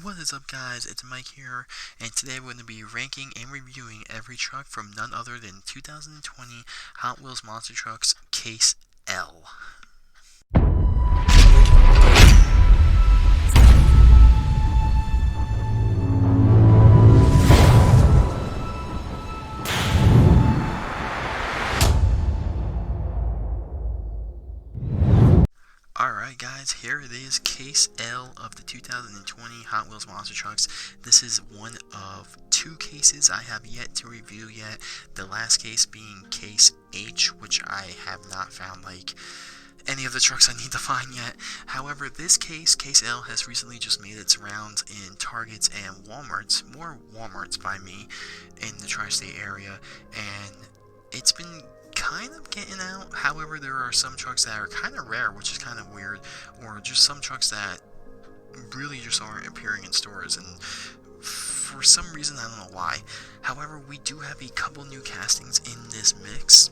What is up, guys? It's Mike here, and today we're going to be ranking and reviewing every truck from none other than 2020 Hot Wheels Monster Trucks Case L. Alright guys, here it is, Case L of the 2020 Hot Wheels Monster Trucks. This is one of two cases I have yet to review yet. The last case being Case H, which I have not found any of the trucks I need to find yet. However, this case, Case L, has recently just made its rounds in Targets and Walmarts, more Walmarts by me, in the tri-state area, and it's been kind of getting out. However, there are some trucks that are kind of rare, which is kind of weird, or just some trucks that really just aren't appearing in stores, and for some reason, I don't know why. However, we do have a couple new castings in this mix.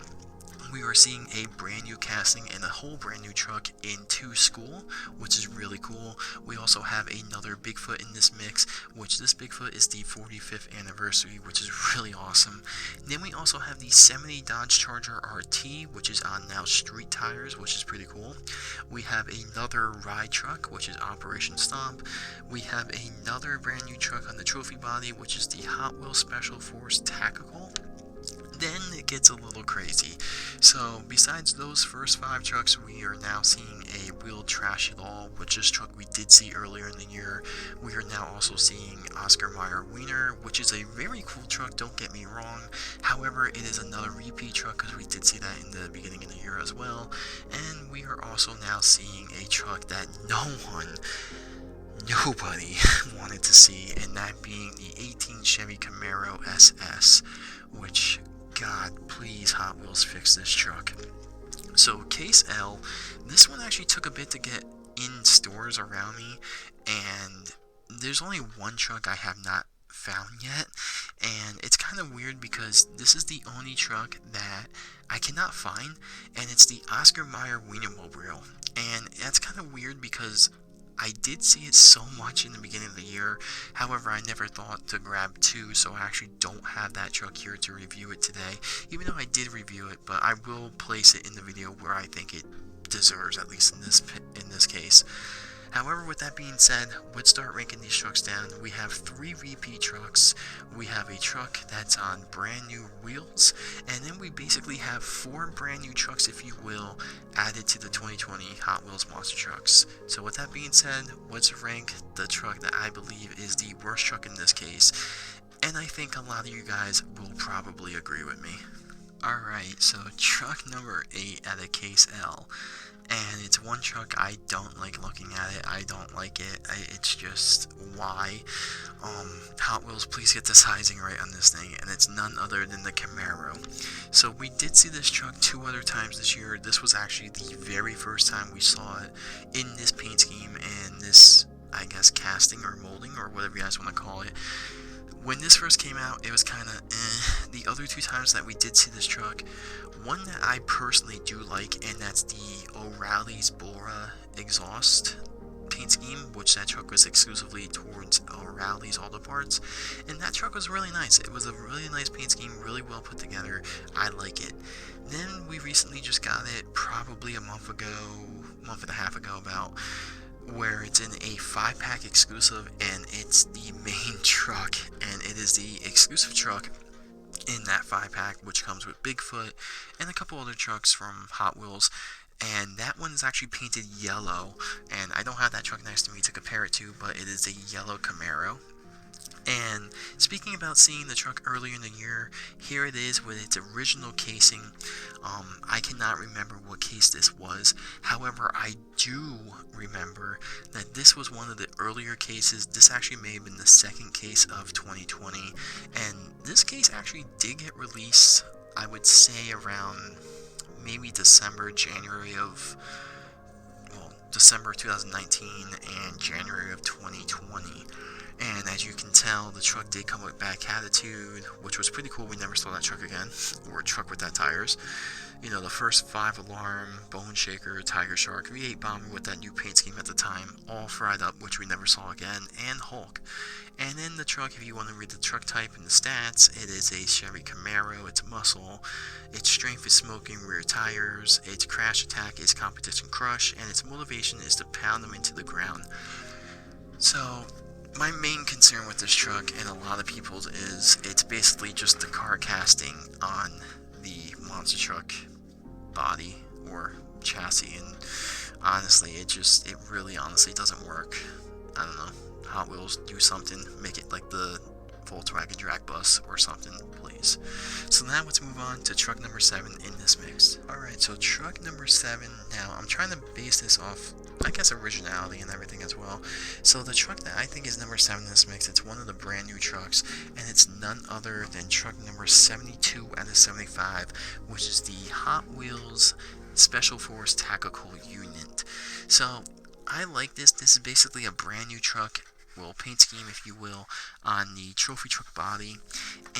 We are seeing a brand new casting and a whole brand new truck into school, which is really cool. We also have another Bigfoot in this mix, which this Bigfoot is the 45th anniversary, which is really awesome. Then we also have the 70 Dodge Charger RT, which is on now street tires, which is pretty cool. We have another ride truck, which is Operation Stomp. We have another brand new truck on the trophy body, which is the Hot Wheels Special Force Tactical. Then it gets a little crazy. So besides those first 5 trucks, we are now seeing a wheeled trash it all, which this truck we did see earlier in the year. We are now also seeing Oscar Mayer Wiener, which is a very cool truck, don't get me wrong. However, it is another repeat truck because we did see that in the beginning of the year as well. And we are also now seeing a truck that nobody wanted to see, and that being the 18 Chevy Camaro SS, which, God, please, Hot Wheels, fix this truck. So, Case L, this one actually took a bit to get in stores around me, and there's only one truck I have not found yet, and it's kind of weird because this is the only truck that I cannot find, and it's the Oscar Mayer Wienermobile, and that's kind of weird because I did see it so much in the beginning of the year. However, I never thought to grab 2, so I actually don't have that truck here to review it today, even though I did review it, but I will place it in the video where I think it deserves, at least in this case. However, with that being said, let's start ranking these trucks down. We have 3 repeat trucks, we have a truck that's on brand new wheels, and then we basically have 4 brand new trucks, if you will, added to the 2020 Hot Wheels Monster Trucks. So with that being said, let's rank the truck that I believe is the worst truck in this case, and I think a lot of you guys will probably agree with me. Alright, so truck number 8 at a Case L. And it's one truck I don't like looking at it. I don't like it. It's just, why? Hot Wheels, please get the sizing right on this thing. And it's none other than the Camaro. So we did see this truck 2 other times this year. This was actually the very first time we saw it in this paint scheme and this, I guess, casting or molding or whatever you guys want to call it. When this first came out, it was kind of eh. The other 2 times that we did see this truck, one that I personally do like, and that's the O'Reilly's Bora exhaust paint scheme, which that truck was exclusively towards O'Reilly's Auto Parts, and that truck was really nice. It was a really nice paint scheme, really well put together. I like it. Then we recently just got it, probably a month and a half ago about, where it's in a 5-pack exclusive, and it's the main truck, and it is the exclusive truck in that 5-pack, which comes with Bigfoot and a couple other trucks from Hot Wheels, and that one is actually painted yellow, and I don't have that truck next to me to compare it to, but it is a yellow Camaro. And speaking about seeing the truck earlier in the year, here it is with its original casing. I cannot remember what case this was. However, I do remember that this was one of the earlier cases. This actually may have been the second case of 2020. And this case actually did get released, I would say, around maybe December 2019 and January of 2020. And as you can tell, the truck did come with back attitude, which was pretty cool. We never saw that truck again, or a truck with that tires. The first 5 alarm, Bone Shaker, Tiger Shark, V8 Bomber with that new paint scheme at the time, all fried up, which we never saw again, and Hulk. And in the truck, if you want to read the truck type and the stats, it is a Chevy Camaro, it's muscle, its strength is smoking rear tires, its crash attack is competition crush, and its motivation is to pound them into the ground. So, my main concern with this truck, and a lot of people's, is it's basically just the car casting on the monster truck body or chassis, and honestly, it really honestly doesn't work. I don't know. Hot Wheels, do something, make it like the Volkswagen drag bus or something, please. So now let's move on to truck number 7 in this mix. Alright, so truck number 7, now I'm trying to base this off, I guess, originality and everything as well. So the truck that I think is number 7 in this mix, it's one of the brand new trucks, and it's none other than truck number 72 out of 75, which is the Hot Wheels Special Force Tactical Unit. So I like this. This is basically a brand new truck, well, paint scheme, if you will, on the trophy truck body.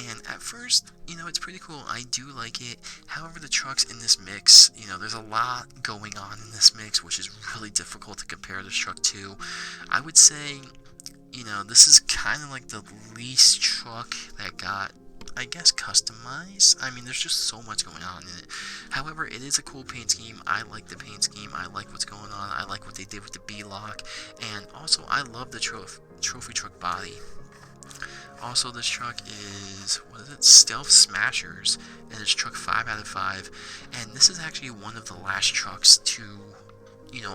And at first, it's pretty cool. I do like it. However, the trucks in this mix, there's a lot going on in this mix, which is really difficult to compare this truck to. I would say, this is kind of like the least truck that got, I guess, customized. I mean, there's just so much going on in it. However, it is a cool paint scheme. I like the paint scheme. I like what's going on. I like what they did with the B-lock. And also, I love the trophy truck body. Also, this truck is, Stealth Smashers, and it's truck 5 out of 5. And this is actually one of the last trucks to,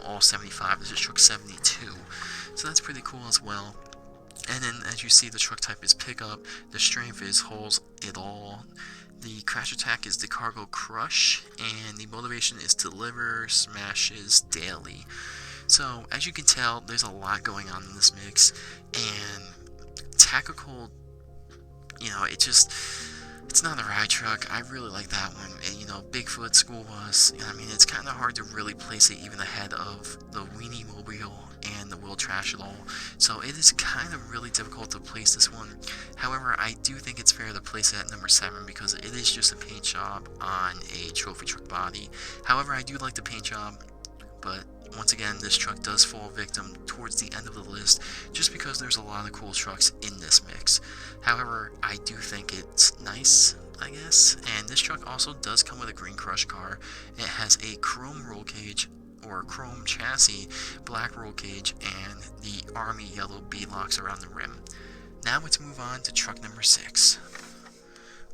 all 75. This is truck 72. So that's pretty cool as well. And then, as you see, the truck type is pickup, the strength is holds it all, the crash attack is the cargo crush, and the motivation is to deliver smashes daily. So, as you can tell, there's a lot going on in this mix, and tactical, it's not a ride truck. I really like that one. And, Bigfoot, school bus, I mean, it's kind of hard to really place it even ahead of the Wienermobile and the Will Trash It All. So it is kind of really difficult to place this one. However, I do think it's fair to place it at number 7 because it is just a paint job on a trophy truck body. However, I do like the paint job, but once again, this truck does fall victim towards the end of the list just because there's a lot of cool trucks in this mix. However, I do think it's nice, I guess, and this truck also does come with a green crush car. It has a chrome roll cage or chrome chassis, black roll cage, and the army yellow B-locks around the rim. Now let's move on to truck number 6.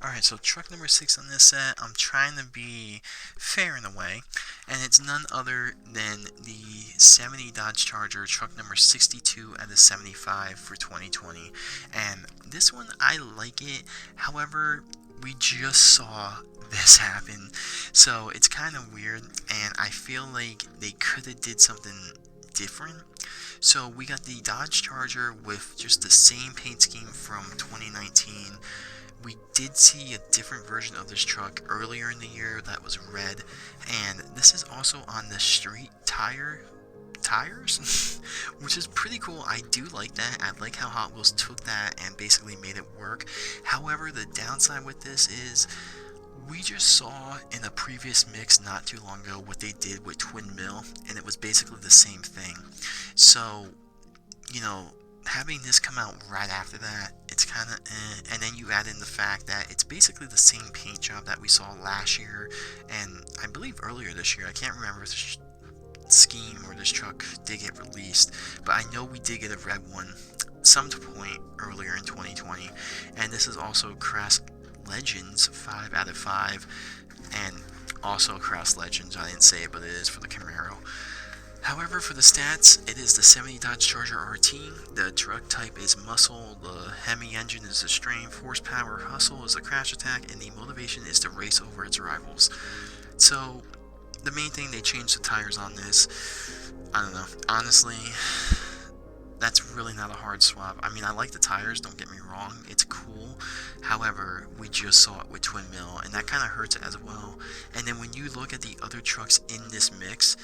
Alright, so truck number 6 on this set, I'm trying to be fair in a way, and it's none other than the 70 Dodge Charger, truck number 62 out of 75 for 2020. And this one, I like it. However, we just saw this happen, so it's kind of weird, and I feel like they could have did something different. So we got the Dodge Charger with just the same paint scheme from 2019. We did see a different version of this truck earlier in the year that was red, and this is also on the street tires, which is pretty cool. I do like that. I like how Hot Wheels took that and basically made it work. However, the downside with this is we just saw in a previous mix not too long ago what they did with Twin Mill, and it was basically the same thing. So, having this come out right after that, it's kind of and then you add in the fact that it's basically the same paint job that we saw last year, and I believe earlier this year. I can't remember if this scheme or this truck did get released, but I know we did get a red one some point earlier in 2020, and this is also Crash Legends 5 out of 5, and also Crash Legends, I didn't say it, but it is for the Camaro. However, for the stats, it is the 70 Dodge Charger RT, the truck type is muscle, the Hemi engine is the strength, horsepower, hustle is the crash attack, and the motivation is to race over its rivals. So, the main thing, they changed the tires on this. I don't know, honestly, that's really not a hard swap. I mean, I like the tires, don't get me wrong, it's cool. However, we just saw it with Twin Mill, and that kind of hurts it as well. And then when you look at the other trucks in this mix,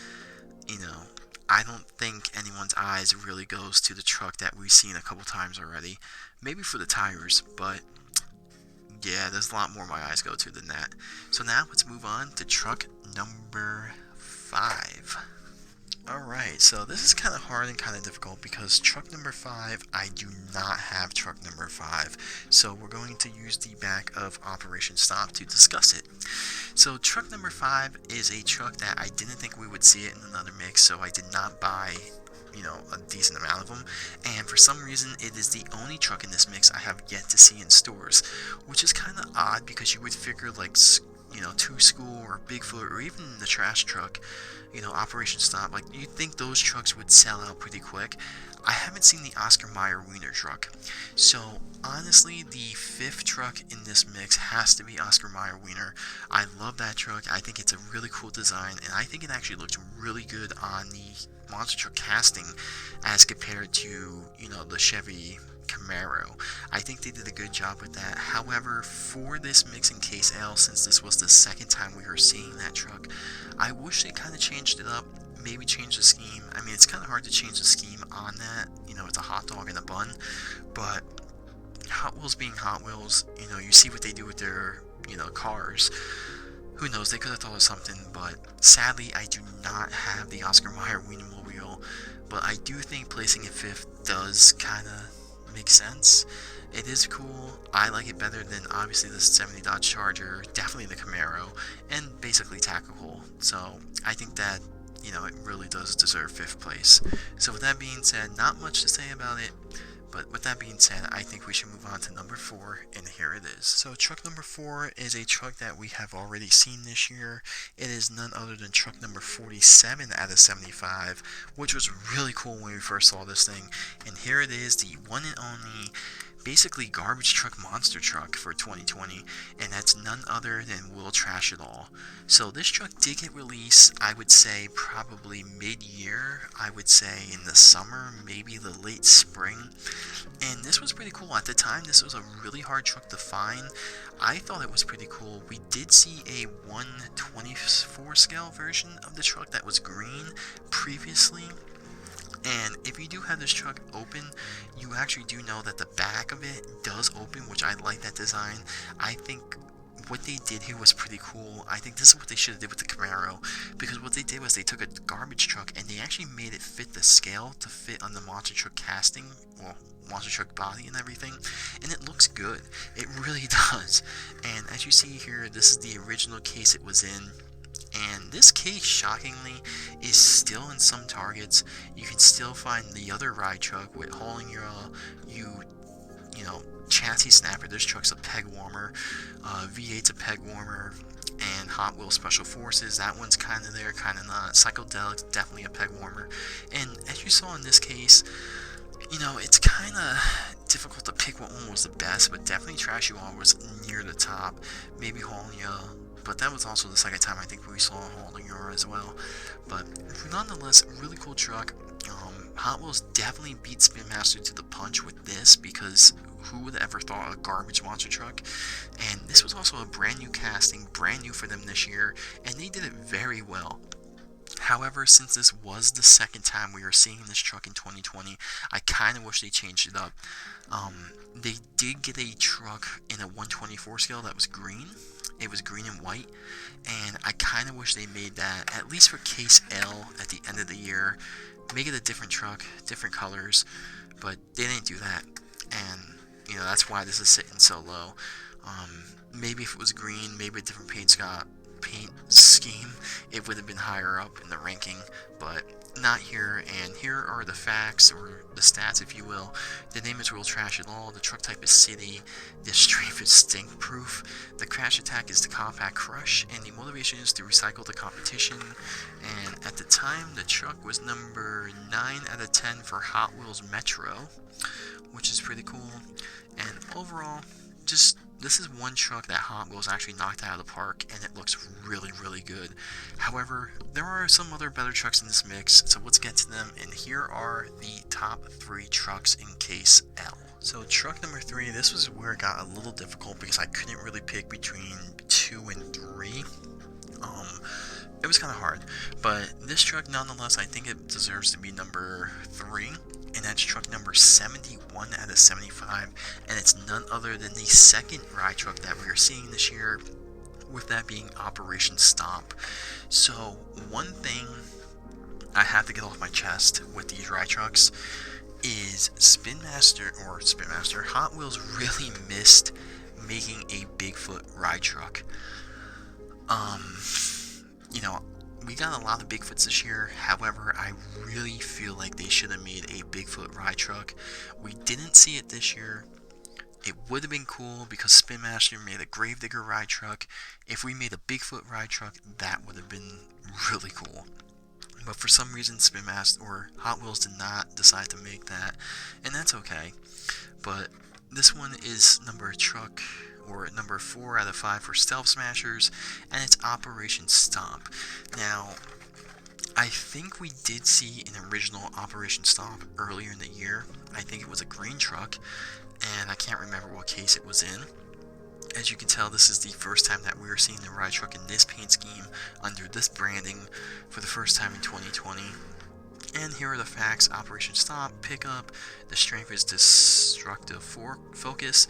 I don't think anyone's eyes really goes to the truck that we've seen a couple times already. Maybe for the tires, but Yeah, there's a lot more my eyes go to than that. So now let's move on to truck number 5. Alright, so this is kind of hard and kind of difficult because truck number 5, I do not have truck number 5. So we're going to use the back of Operation Stomp to discuss it. So truck number 5 is a truck that I didn't think we would see it in another mix, so I did not buy, a decent amount of them. And for some reason, it is the only truck in this mix I have yet to see in stores, which is kind of odd because you would figure like, Two School or Bigfoot or even the trash truck, Operation Stomp, like you'd think those trucks would sell out pretty quick. I haven't seen the Oscar Mayer Wiener truck. So honestly, the 5th truck in this mix has to be Oscar Mayer Wiener. I love that truck. I think it's a really cool design, and I think it actually looks really good on the monster truck casting as compared to, the Chevy Camaro. I think they did a good job with that. However, for this mix in Case L, since this was the second time we were seeing that truck, I wish they kind of changed it up, maybe change the scheme. I mean, it's kind of hard to change the scheme on that. It's a hot dog in a bun, but Hot Wheels being Hot Wheels, you see what they do with their, cars. Who knows, they could have thought of something, but sadly, I do not have the Oscar Mayer Wienermobile, but I do think placing it 5th does kind of make sense. It is cool. I like it better than obviously the 70 Dodge Charger, definitely the Camaro, and basically Tactical. So I think that, it really does deserve 5th place. So with that being said, not much to say about it. But with that being said, I think we should move on to number 4, and here it is. So truck number 4 is a truck that we have already seen this year. It is none other than truck number 47 out of 75, which was really cool when we first saw this thing. And here it is, the one and only, basically garbage truck monster truck for 2020, and that's none other than Will Trash It All. So this truck did get released, I would say probably mid-year, I would say in the summer, maybe the late spring, and this was pretty cool. At the time, this was a really hard truck to find. I thought it was pretty cool. We did see a 1/24 scale version of the truck that was green previously. And if you do have this truck open, you actually do know that the back of it does open, which I like that design. I think what they did here was pretty cool. I think this is what they should have did with the Camaro, because what they did was they took a garbage truck and they actually made it fit the scale to fit on the monster truck casting, well, monster truck body and everything, and it looks good. It really does. And as you see here, this is the original case it was in. And this case, shockingly, is still in some Targets. You can still find the other ride truck with hauling your, chassis snapper. This truck's a peg warmer. V8's a peg warmer. And Hot Wheels Special Forces, that one's kind of there, kind of not. Psychedelic's definitely a peg warmer. And as you saw in this case, it's kind of difficult to pick what one was the best, but definitely Trash You All was near the top. Maybe hauling you, but that was also the second time I think we saw Holding Your as well. But nonetheless, really cool truck. Hot Wheels definitely beat Spin Master to the punch with this, because who would have ever thought a garbage monster truck? And this was also a brand new casting, brand new for them this year, and they did it very well. However, since this was the second time we were seeing this truck in 2020, I kind of wish they changed it up. They did get a truck in a 1/24 scale that was green. It was green and white, and I kind of wish they made that, at least for Case L at the end of the year, make it a different truck, different colors, but they didn't do that, and, that's why this is sitting so low. Maybe if it was green, maybe a different paint scheme, it would have been higher up in the ranking, but not here. And here are the facts, or the stats if you will. The name is Will Trash It All, the truck type is City, the strength is Stink Proof, the crash attack is the Compact Crush, and the motivation is to recycle the competition. And at the time, the truck was number 9 out of 10 for Hot Wheels Metro, which is pretty cool. And overall, this is one truck that Hot Wheels actually knocked out of the park, and it looks really, really good. However, there are some other better trucks in this mix, so let's get to them, and here are the top 3 trucks in Case L. So truck number 3, this was where it got a little difficult because I couldn't really pick between 2 and 3. it was kind of hard. But this truck, nonetheless, I think it deserves to be number 3. And that's truck number 71 out of 75. And it's none other than the second ride truck that we are seeing this year, with that being Operation Stomp. So, one thing I have to get off my chest with these ride trucks is Spin Master, Hot Wheels really missed making a Bigfoot ride truck. You know, we got a lot of Bigfoots this year. However, I really feel like they should have made a Bigfoot ride truck. We didn't see it this year. It would have been cool because Spin Master made a Gravedigger ride truck. If we made a Bigfoot ride truck, that would have been really cool. But for some reason, Spin Master or Hot Wheels did not decide to make that, and that's okay. But this one is number 4 out of 5 for Stealth Smashers, and it's Operation Stomp. Now, I think we did see an original Operation Stomp earlier in the year. I think it was a green truck, and I can't remember what case it was in. As you can tell, this is the first time that we are seeing the ride truck in this paint scheme under this branding for the first time in 2020. And here are the facts. Operation Stomp, pickup, the strength is destructive focus,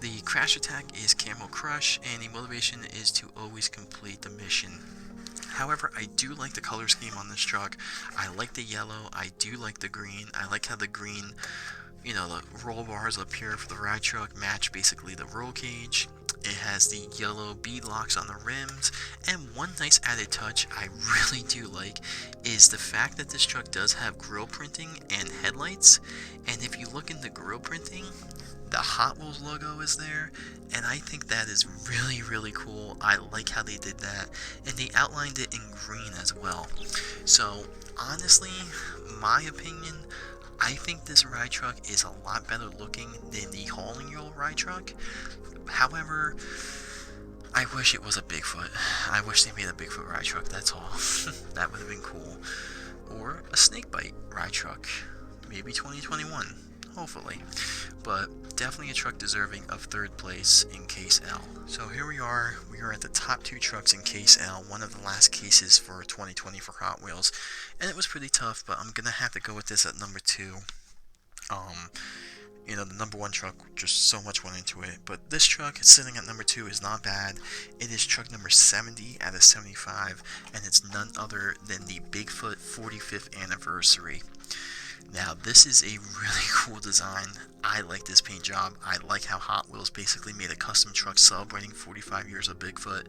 the crash attack is Camel Crush, and the motivation is to always complete the mission. However, I do like the color scheme on this truck. I like the yellow, I do like the green, I like how the green, the roll bars up here for the ride truck match basically the roll cage. It has the yellow bead locks on the rims, and one nice added touch I really do like is the fact that this truck does have grille printing and headlights, and if you look in the grille printing, the Hot Wheels logo is there, and I think that is really, really cool. I like how they did that, and they outlined it in green as well. So, honestly, my opinion, I think this ride truck is a lot better looking than the Hauling Yule ride truck. However, I wish it was a Bigfoot. I wish they made a Bigfoot ride truck, that's all. That would have been cool. Or a snakebite ride truck. Maybe 2021. Hopefully. But definitely a truck deserving of 3rd place in Case L. So here we are. We are at the top 2 trucks in Case L, one of the last cases for 2020 for Hot Wheels. And it was pretty tough, but I'm going to have to go with this at number 2. The number 1 truck, just so much went into it. But this truck sitting at number 2 is not bad. It is truck number 70 out of 75, and it's none other than the Bigfoot 45th anniversary. Now, this is a really cool design. I like this paint job. I like how Hot Wheels basically made a custom truck celebrating 45 years of Bigfoot.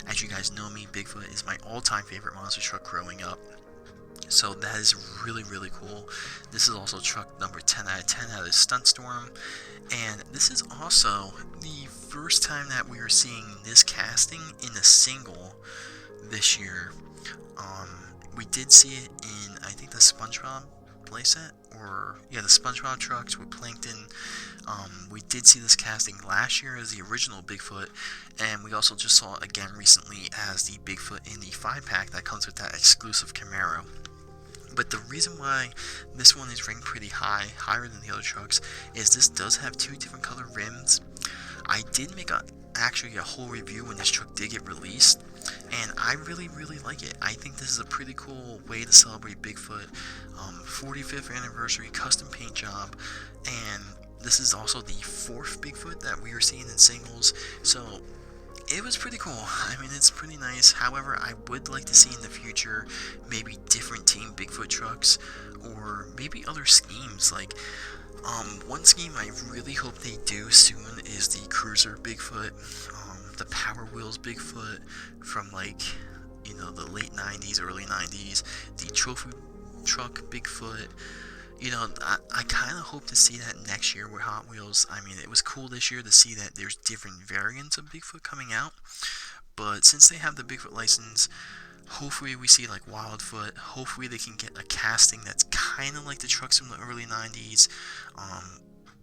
As you guys know me, Bigfoot is my all-time favorite monster truck growing up. So that is really, really cool. This is also truck number 10 out of 10 out of Stunt Storm. And this is also the first time that we are seeing this casting in a single this year. We did see it in, I think, the SpongeBob playset, the SpongeBob trucks with Plankton. We did see this casting last year as the original Bigfoot, and we also just saw it again recently as the Bigfoot in the 5-pack that comes with that exclusive Camaro. But the reason why this one is ranked pretty high, higher than the other trucks, is this does have 2 different color rims. I did make actually a whole review when this truck did get released, and I really, really like it. I think this is a pretty cool way to celebrate Bigfoot. 45th anniversary custom paint job, and this is also the 4th Bigfoot that we are seeing in singles, so it was pretty cool. I mean, it's pretty nice. However, I would like to see in the future maybe different Team Bigfoot trucks, or maybe other schemes. Like, one scheme I really hope they do soon is the Cruiser Bigfoot, the Power Wheels Bigfoot from the late 90s, early 90s, the Trophy Truck Bigfoot. I kind of hope to see that next year with Hot Wheels. I mean, it was cool this year to see that there's different variants of Bigfoot coming out. But since they have the Bigfoot license, hopefully we see like Wildfoot. Hopefully they can get a casting that's kind of like the trucks from the early 90s.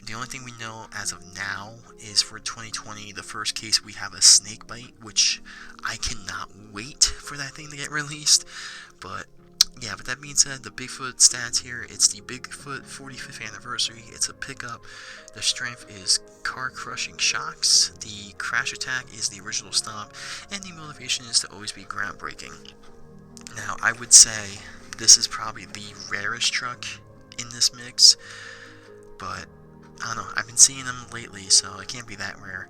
The only thing we know as of now is for 2020, the first case, we have a snakebite, which I cannot wait for that thing to get released. But yeah, with that being said, the Bigfoot stats here, it's the Bigfoot 45th anniversary, it's a pickup, the strength is car-crushing shocks, the crash attack is the original Stomp, and the motivation is to always be groundbreaking. Now, I would say this is probably the rarest truck in this mix, but I don't know, I've been seeing them lately, so it can't be that rare.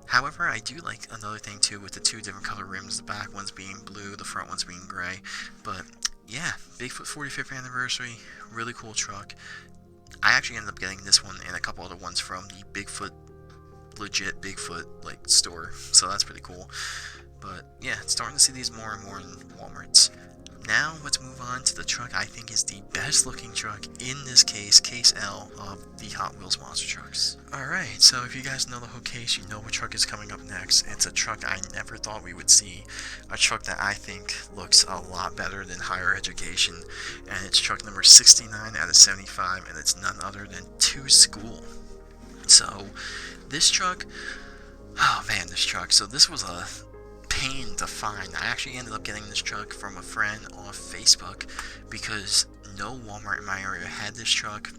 However, I do like another thing too with the two different color rims, the back ones being blue, the front ones being gray. But yeah, Bigfoot 45th anniversary, really cool truck. I actually ended up getting this one and a couple other ones from the Bigfoot, legit Bigfoot like store, so that's pretty cool. But yeah, starting to see these more and more in Walmarts. Now let's move on to the truck I think is the best looking truck in this case, Case L of the Hot Wheels monster trucks. Alright, so if you guys know the whole case, you know what truck is coming up next. It's a truck I never thought we would see. A truck that I think looks a lot better than higher education. And it's truck number 69 out of 75, and it's none other than 2 School. So, this truck, oh man, this truck. So this was a pain to find. I actually ended up getting this truck from a friend off Facebook because no Walmart in my area had this truck,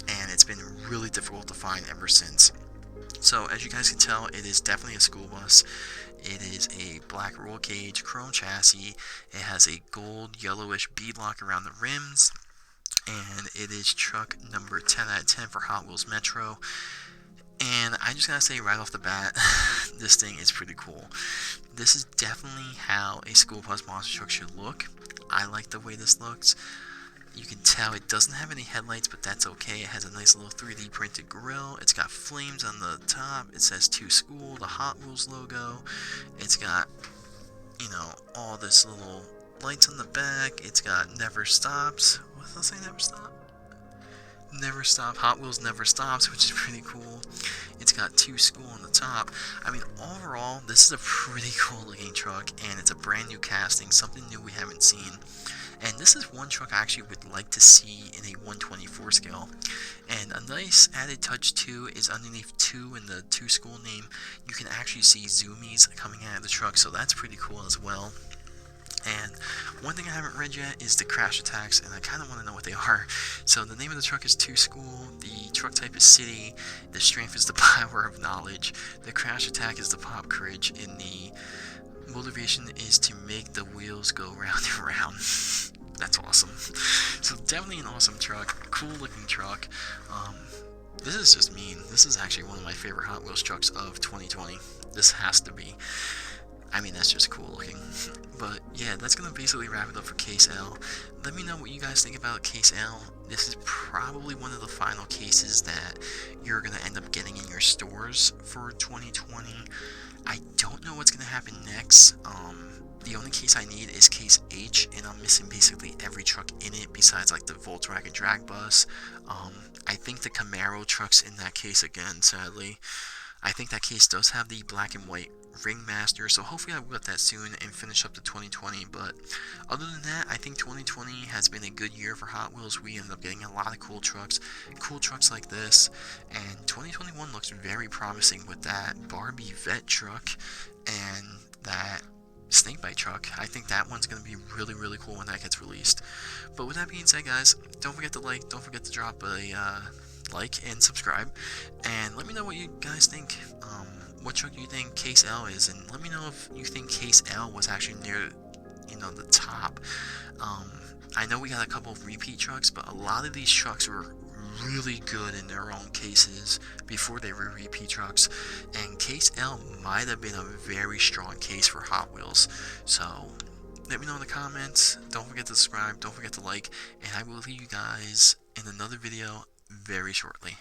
and it's been really difficult to find ever since. So as you guys can tell, it is definitely a school bus. It is a black roll cage chrome chassis. It has a gold yellowish beadlock around the rims, and it is truck number 10 out of 10 for Hot Wheels Metro. And I just gotta say right off the bat, this thing is pretty cool. This is definitely how a school bus monster truck should look. I like the way this looks. You can tell it doesn't have any headlights, but that's okay. It has a nice little 3D printed grille. It's got flames on the top. It says 2 School, the Hot Wheels logo. It's got, you know, all this little lights on the back. It's got Never Stops. What does that say, Never Stop? Never Stop, Hot Wheels Never Stops, which is pretty cool. It's got 2 School on the top. I mean, overall, this is a pretty cool looking truck, and it's a brand new casting, something new we haven't seen. And this is one truck I actually would like to see in a 1/24 scale. And a nice added touch too is underneath 2 in the 2 School name, you can actually see zoomies coming out of the truck, so that's pretty cool as well. And one thing I haven't read yet is the crash attacks, and I kind of want to know what they are. So the name of the truck is 2 School, the truck type is City, the strength is the power of knowledge, the crash attack is the pop courage, and the motivation is to make the wheels go round and round. That's awesome. So definitely an awesome truck, cool looking truck. This is just mean. This is actually one of my favorite Hot Wheels trucks of 2020. This has to be. I mean, that's just cool looking. But yeah, that's going to basically wrap it up for Case L. Let me know what you guys think about Case L. This is probably one of the final cases that you're going to end up getting in your stores for 2020. I don't know what's going to happen next. The only case I need is Case H, and I'm missing basically every truck in it besides like the Volkswagen drag bus. I think the Camaro truck's in that case again, sadly. I think that case does have the black and white Ringmaster, so hopefully I will get that soon and finish up to 2020. But other than that, I think 2020 has been a good year for Hot Wheels. We ended up getting a lot of cool trucks like this, and 2021 looks very promising with that Barbie vet truck and that snakebite truck. I think that one's going to be really, really cool when that gets released. But with that being said, guys, don't forget to like, don't forget to drop a like and subscribe, and let me know what you guys think. What truck do you think Case L is, and let me know if you think Case L was actually near, the top. I know we got a couple of repeat trucks, but a lot of these trucks were really good in their own cases before they were repeat trucks, and Case L might have been a very strong case for Hot Wheels. So let me know in the comments. Don't forget to subscribe, don't forget to like, and I will see you guys in another video very shortly.